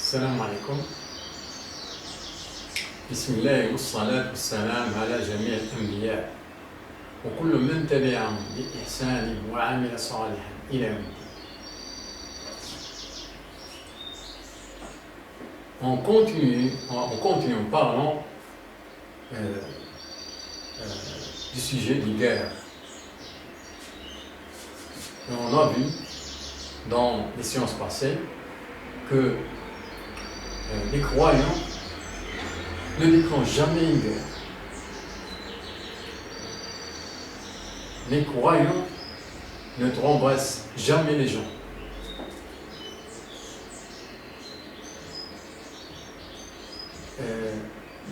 السلام عليكم. بسم الله والصلاة والسلام على جميع الأنبياء وكل من تبعهم بإحسان وعمل صالحا إلى يوم الدين. On continue en parlant du sujet des guerres. Et on a vu dans les séances passées que les croyants ne déclenchent jamais une guerre. Les croyants ne embrassent jamais les gens.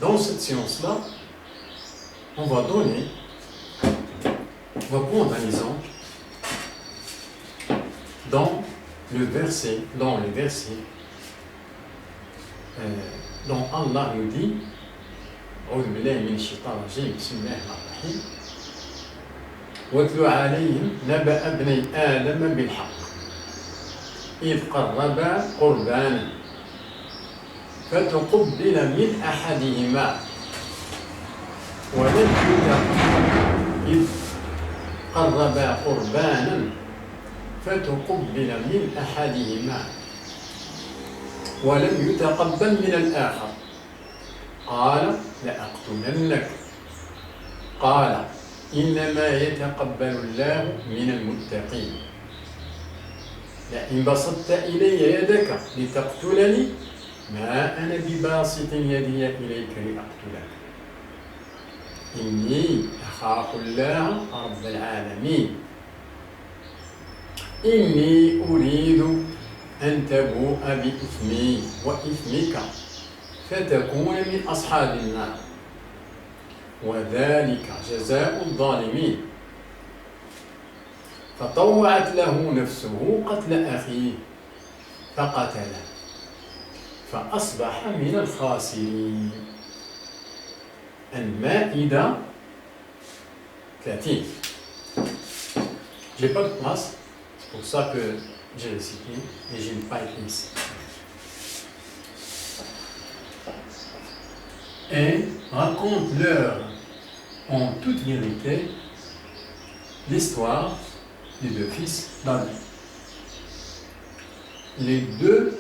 Dans cette séance-là, on va prendre un exemple dans les versets dont Allah nous dit أعوذ بالله من الشيطان الرجيم بسم الله الرحمن الرحيم واتل عليهم نبأ ابني آدم بالحق إذ قربا قربانا فتقبل من أحدهما ولم إذ قربا قربانا فتقبل من أحدهما ولم يتقبل من الآخر قال لأقتلنك قال إنما يتقبل الله من المتقين لئن بسطت إلي يدك لتقتلني ما أنا بباسط يدي إليك لأقتلك إني أخاف الله رب العالمين إني أريد أن تبوء بإثمي وإثمك فتكون من أصحاب النار وذلك جزاء الظالمين فطوعت له نفسه قتل أخيه فقتله فأصبح من الخاسرين. المائدة 30. J'ai pas de place, c'est pour ça que j'ai récité et je n'ai pas écrit ici. Et raconte-leur en toute vérité l'histoire des deux fils d'Adam. Les deux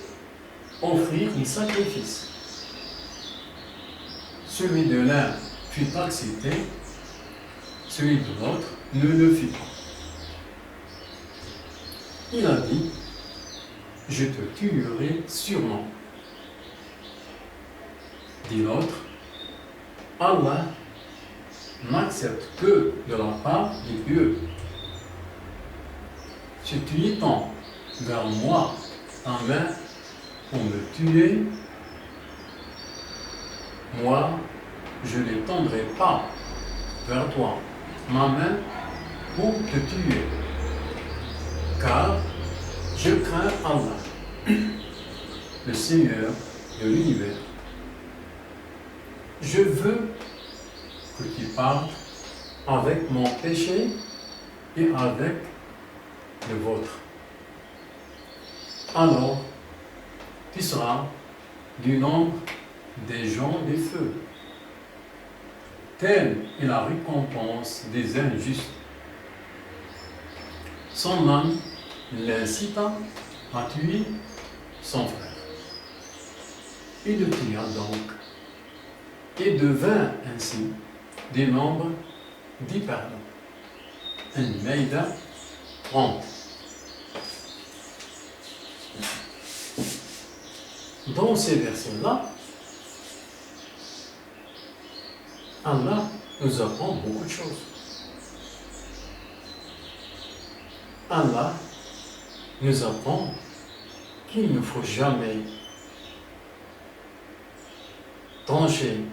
offrirent un sacrifice. Celui de l'un fut accepté, celui de l'autre ne le fut pas. Il a dit, je te tuerai sûrement. Dit l'autre, Allah n'accepte que de la part des pieux. Si tu étends vers moi ta main pour me tuer, moi je n'étendrai pas vers toi ma main pour te tuer, car je crains Allah, le Seigneur de l'univers. Je veux que tu partes avec mon péché et avec le vôtre. Alors, tu seras du nombre des gens des feux. Telle est la récompense des injustes. Son âme l'incita à tuer son frère. Il le tua donc et devint ainsi des nombres dits pardons. Al-Maïda 30. Dans ces versets-là, Allah nous apprend beaucoup de choses. Allah nous apprend qu'il ne faut jamais trancher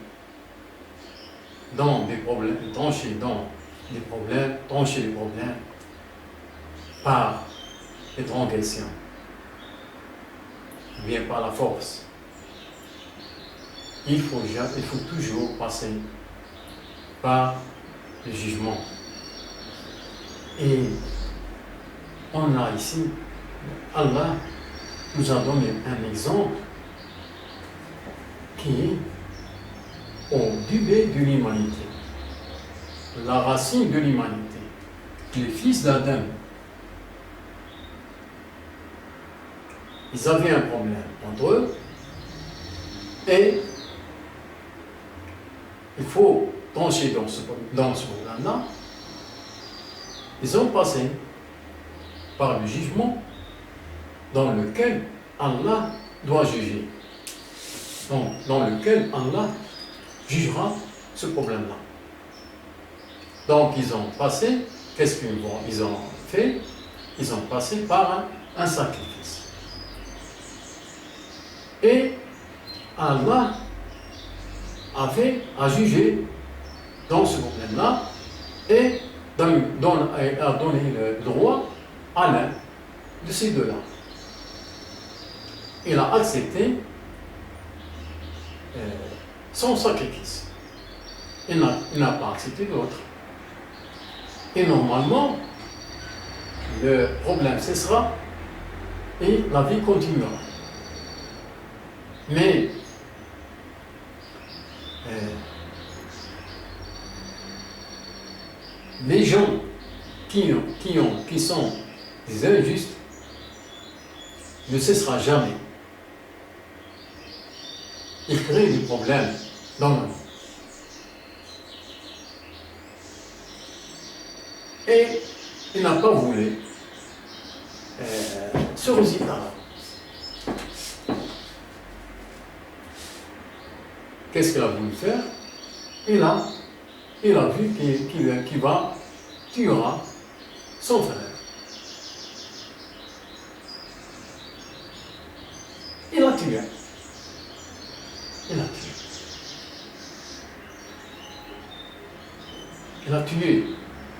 les problèmes par les transgressions, bien par la force. Il faut toujours passer par le jugement. Et on a ici, Allah nous a donné un exemple qui est au début de l'humanité, la racine de l'humanité, les fils d'Adam. Ils avaient un problème entre eux et il faut trancher dans ce problème-là. Ils ont passé par le jugement dans lequel Allah doit juger, dans lequel Allah jugera ce problème-là. Donc ils ont passé, qu'est-ce qu'ils ont fait? Ils ont passé par un sacrifice. Et Allah avait à juger dans ce problème-là et a donné le droit à l'un de ces deux-là. Il a accepté son sacrifice. Il n'a pas accepté l'autre. Et normalement, le problème cessera et la vie continuera. Mais les gens qui sont des injustes ne cessera jamais. Ils créent des problèmes dans le monde. Et il n'a pas voulu ce résultat-là. Qu'est-ce qu'il a voulu faire? Il a vu qu'il tuera son frère. Il l'a tué. Il l'a tué. Il l'a tué.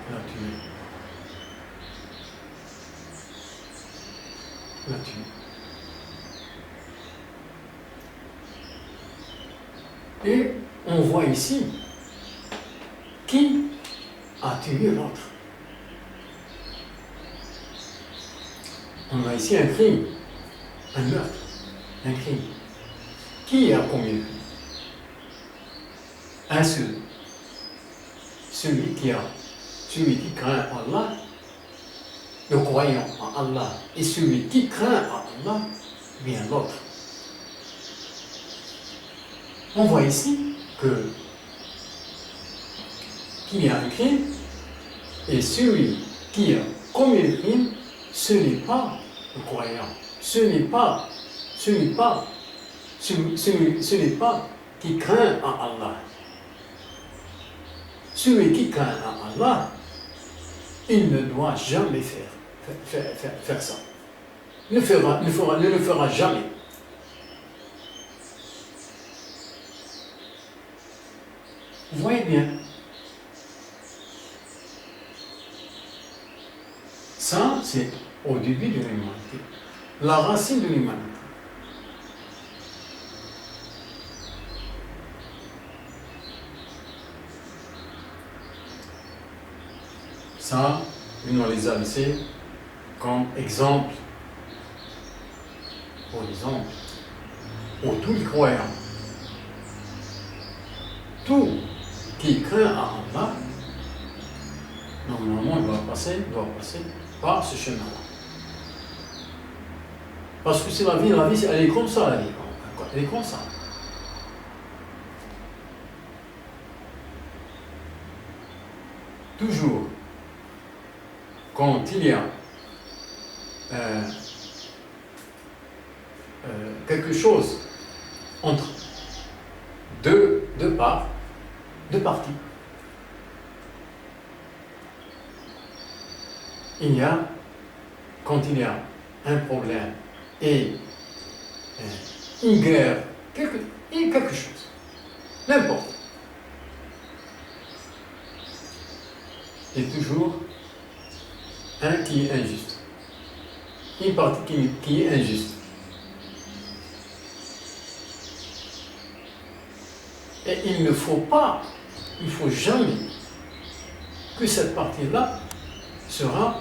Il l'a tué. Il l'a tué. Et on voit ici qui a tué l'autre. On a ici un crime, un meurtre, un crime. Qui a commis le crime? Un seul. Celui qui craint Allah, le croyant en Allah, et celui qui craint Allah, bien l'autre. On voit ici qu'il y a un crime, et celui qui a commis le crime, ce n'est pas le croyant, ce n'est pas qui craint en Allah. Celui qui craint en Allah, il ne doit jamais faire ça. Ne le fera jamais. Vous voyez bien. Ça, c'est au début de l'humanité. La racine de l'humanité. Ça, on les a laissés comme exemple. Pour exemple, pour tous les croyants. Tout qui craint à Allah, normalement, il doit passer par ce chemin-là. Parce que c'est la vie, elle est comme ça, la vie. Elle est comme ça. Toujours, quand il y a quelque chose entre deux parties, quand il y a un problème et une guerre, quelque chose, n'importe. Il y a toujours un qui est injuste, une partie qui est injuste. Et il ne faut jamais que cette partie-là sera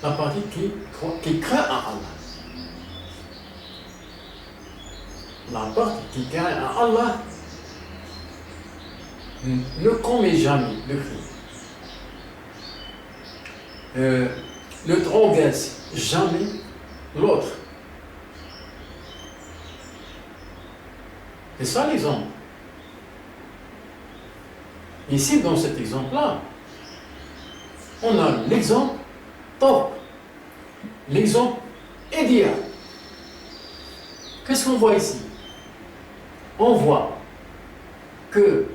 la partie qui craint à Allah. la porte qui gagne à Allah ne commet jamais le crime. Ne trompes jamais l'autre. C'est ça l'exemple. Ici, dans cet exemple-là, on a l'exemple top, l'exemple idéal. Qu'est-ce qu'on voit ici? On voit que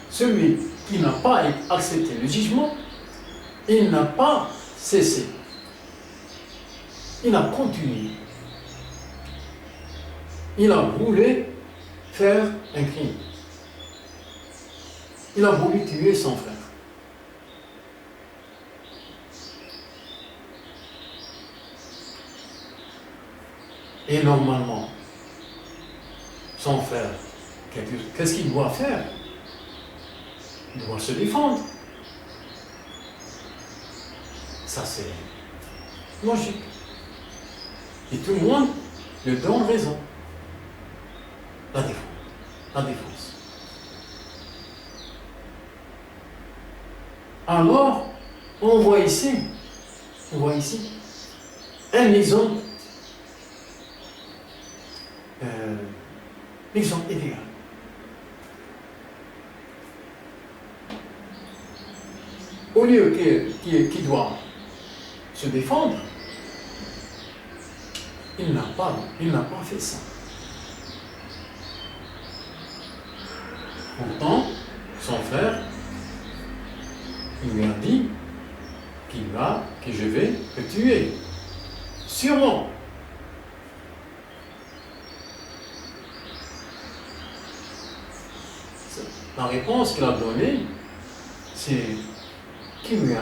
celui qui n'a pas accepté le jugement, il n'a pas cessé. Il a continué. Il a voulu faire un crime. Il a voulu tuer son frère. Et normalement, son frère, qu'est-ce qu'il doit faire? Il doit se défendre. Ça, c'est logique. Et tout le monde le donne raison. La défense. La défense. Alors, on voit ici un exemple, l'exemple idéal. Au lieu qu'il doit se défendre, il n'a pas fait ça. Pourtant, son frère, il lui a dit que je vais le tuer. Sûrement. La réponse qu'il a donnée, c'est qu'il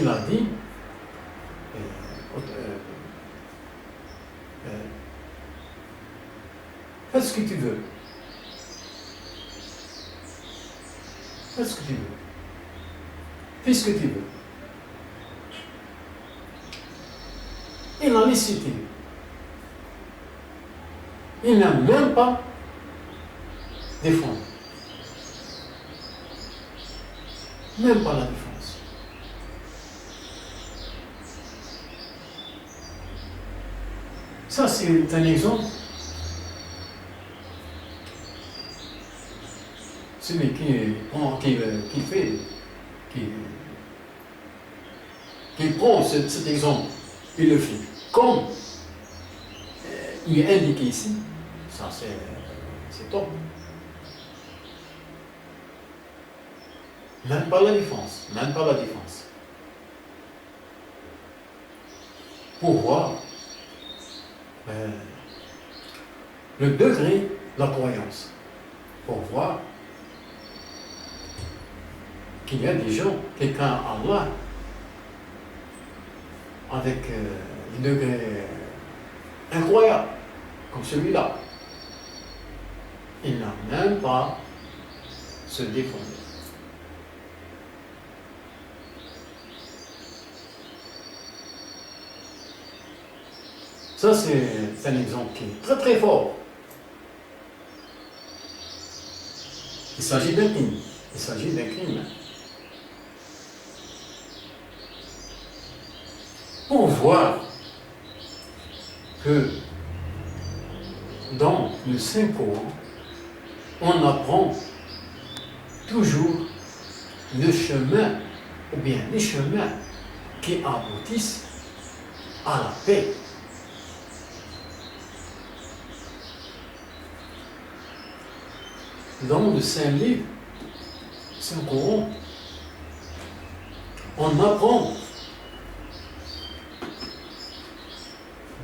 a dit fais ce que tu veux. Fais ce que tu veux. Fais ce que tu veux. Il a cité. Il n'a même pas défendu. Même pas la défense. Ça, c'est un exemple. Celui qui prend cet exemple, il le fait comme il est indiqué ici. Ça, c'est top. Même pas la défense. Pour voir le degré de la croyance. Pour voir qu'il y a des gens, quelqu'un à Allah, avec des degrés incroyables, comme celui-là. Il n'a même pas se défendu. Ça, c'est un exemple qui est très très fort. Il s'agit d'un crime. Pour voir que dans le Saint-Coran, on apprend toujours le chemin, ou bien les chemins qui aboutissent à la paix. Dans le Saint-Livre, Saint-Coran, on apprend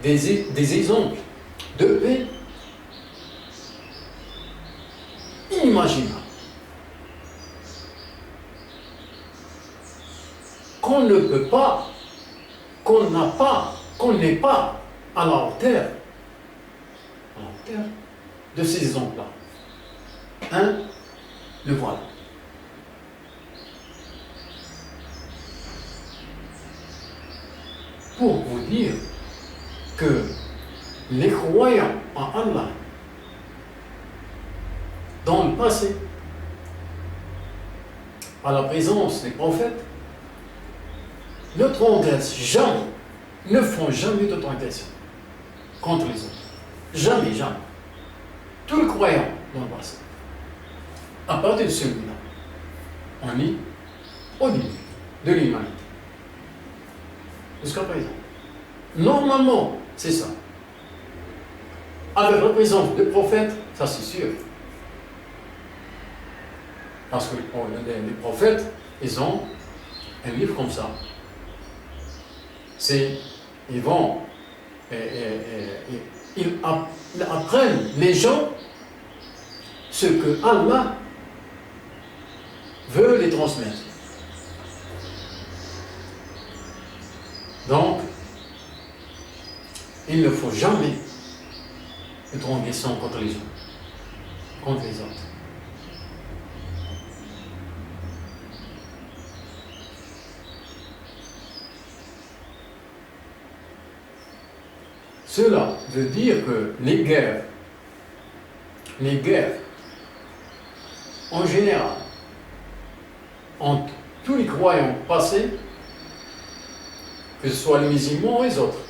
des exemples de paix inimaginables. Qu'on ne peut pas, qu'on n'est pas à la hauteur de ces exemples-là. Le voilà. Pour vous dire que les croyants en Allah, passé, à la présence des prophètes, ne transgressent jamais, ne font jamais de transgression contre les autres. Jamais, jamais. Tout le croyant dans le passé, à partir de celui-là, on est au début de l'humanité. Jusqu'à présent. Normalement, c'est ça. Avec la présence des prophètes, ça c'est sûr. Parce que les prophètes, ils ont un livre comme ça. Ils vont, ils apprennent les gens ce que Allah veut les transmettre. Donc, il ne faut jamais de transgression contre les gens, contre les autres. Cela veut dire que les guerres en général, entre tous les croyants passés, que ce soit les musulmans ou les autres,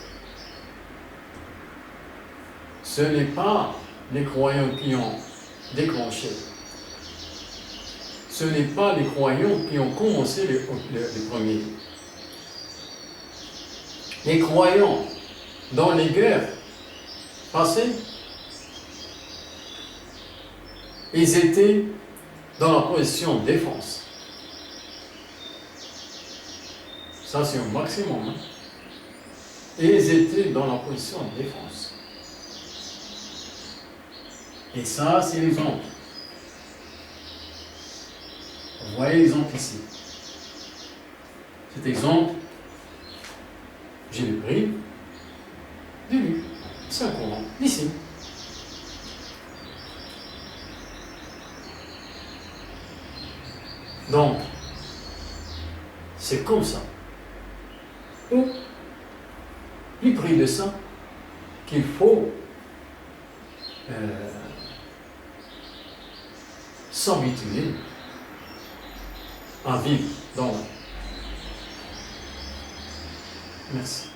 ce n'est pas les croyants qui ont déclenché. Ce n'est pas les croyants qui ont commencé les premiers. Les croyants dans les guerres passées, ils étaient dans la position de défense. Ça, c'est au maximum. Hein? Et ils étaient dans la position de défense. Et ça, c'est l'exemple. Vous voyez l'exemple ici. Cet exemple, j'ai le pris du livre, Saint-Coran, d'ici. Donc, c'est comme ça. Ou, plus près de ça, qu'il faut s'habituer à vivre dans la. Merci.